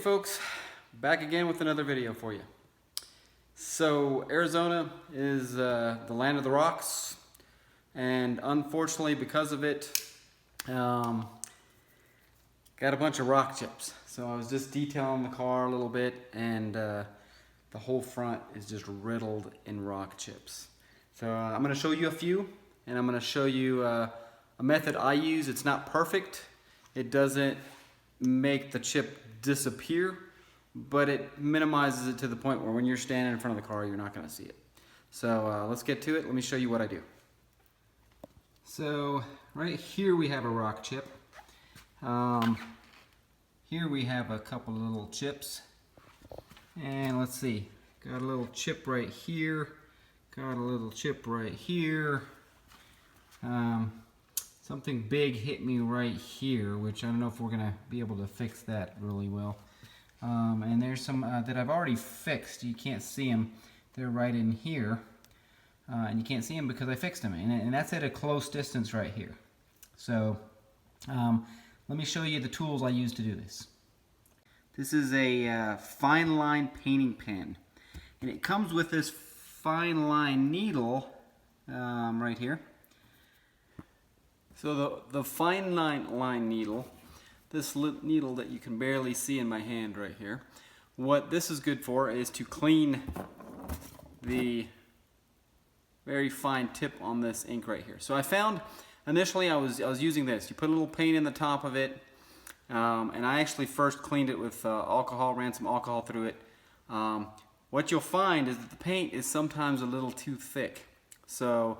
folks, back again with another video for you. So Arizona is the land of the rocks, and unfortunately because of it, got a bunch of rock chips. So I was just detailing the car a little bit, and the whole front is just riddled in rock chips. So I'm going to show you a few, and I'm going to show you a method I use. It's not perfect. It doesn't make the chip disappear, but it minimizes it to the point where when you're standing in front of the car, you're not going to see it. So let's get to it. Let me show you what I do. So right here we have a rock chip. Here we have a couple of little chips. And let's see, got a little chip right here, got a little chip right here. Something big hit me right here, which I don't know if we're gonna be able to fix that really well. And there's some that I've already fixed. You can't see them. They're right in here. And you can't see them because I fixed them. And that's at a close distance right here. So let me show you the tools I use to do this. This is a fine line painting pen. And it comes with this fine line needle right here. So the fine line needle, this needle that you can barely see in my hand right here, what this is good for is to clean the very fine tip on this ink right here. So I found initially I was using this. You put a little paint in the top of it, and I actually first cleaned it with alcohol, ran some alcohol through it. What you'll find is that the paint is sometimes a little too thick. So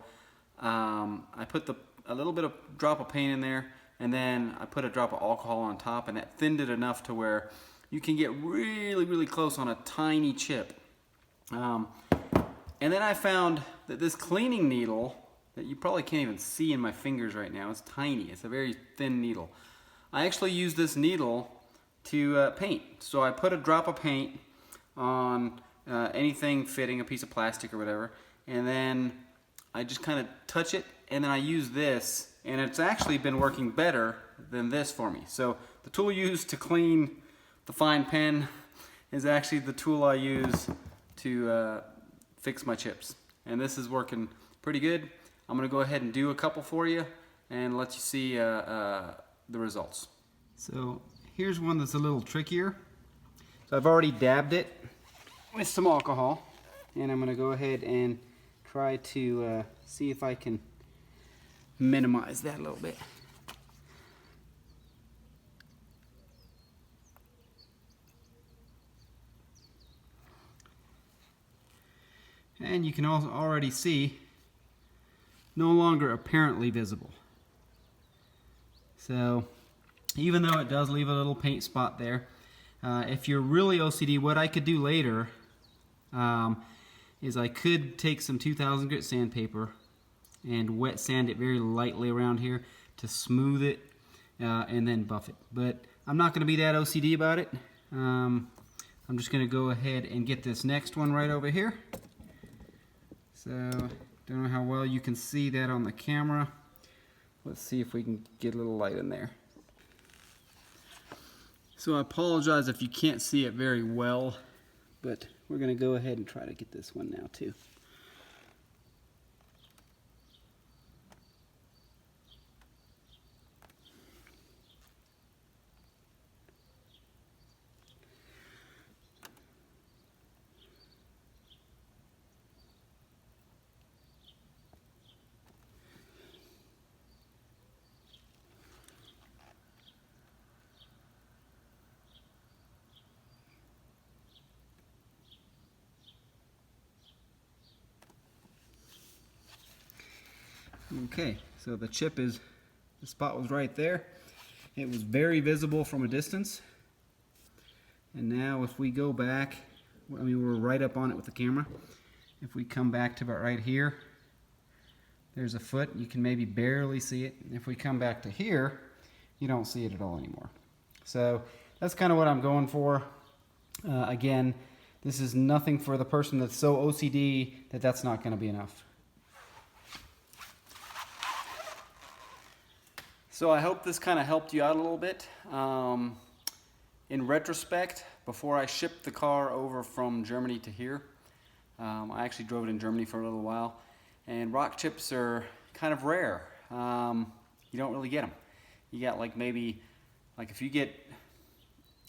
I put a little bit of drop of paint in there, and then I put a drop of alcohol on top, and that thinned it enough to where you can get really close on a tiny chip. And then I found that this cleaning needle that you probably can't even see in my fingers right now, it's tiny, it's a very thin needle. I actually use this needle to paint. So I put a drop of paint on anything fitting, a piece of plastic or whatever, and then I just kind of touch it, and then I use this, and it's actually been working better than this for me. So the tool used to clean the fine pen is actually the tool I use to fix my chips. And this is working pretty good. I'm gonna go ahead and do a couple for you and let you see the results. So here's one that's a little trickier. So I've already dabbed it with some alcohol, and I'm gonna go ahead and try to see if I can minimize that a little bit. And you can also already see no longer apparently visible. So even though it does leave a little paint spot there, if you're really OCD, what I could do later is I could take some 2000 grit sandpaper and wet sand it very lightly around here to smooth it and then buff it. But I'm not going to be that OCD about it. I'm just going to go ahead and get this next one right over here. So don't know how well you can see that on the camera. Let's see if we can get a little light in there. So I apologize if you can't see it very well, but we're going to go ahead and try to get this one now too. Okay, so the spot was right there. It was very visible from a distance. And now if we go back, I mean, we're right up on it with the camera. If we come back to about right here, there's a foot. You can maybe barely see it. If we come back to here, you don't see it at all anymore. So that's kind of what I'm going for. Again, this is nothing for the person that's so OCD that that's not going to be enough. So I hope this kind of helped you out a little bit. In retrospect, before I shipped the car over from Germany to here. I actually drove it in Germany for a little while, and rock chips are kind of rare. You don't really get them. You got like maybe, like if you get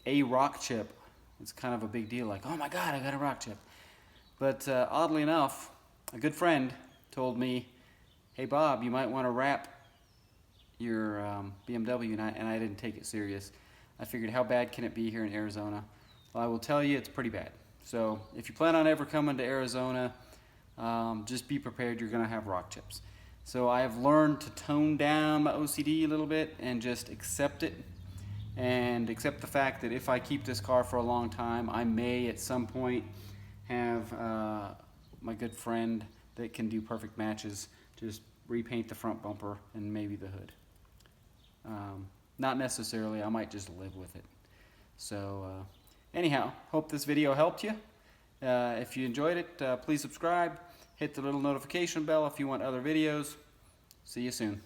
a rock chip, it's kind of a big deal, like, oh my God, I got a rock chip. But oddly enough, a good friend told me, hey Bob, you might want to wrap your BMW, and I didn't take it serious. I figured, how bad can it be here in Arizona? Well, I will tell you, it's pretty bad. So if you plan on ever coming to Arizona, just be prepared, you're gonna have rock chips. So I have learned to tone down my OCD a little bit and just accept it, and accept the fact that if I keep this car for a long time, I may at some point have my good friend that can do perfect matches just repaint the front bumper and maybe the hood. Not necessarily, I might just live with it. So anyhow, hope this video helped you. If you enjoyed it, please subscribe, hit the little notification bell if you want other videos. See you soon.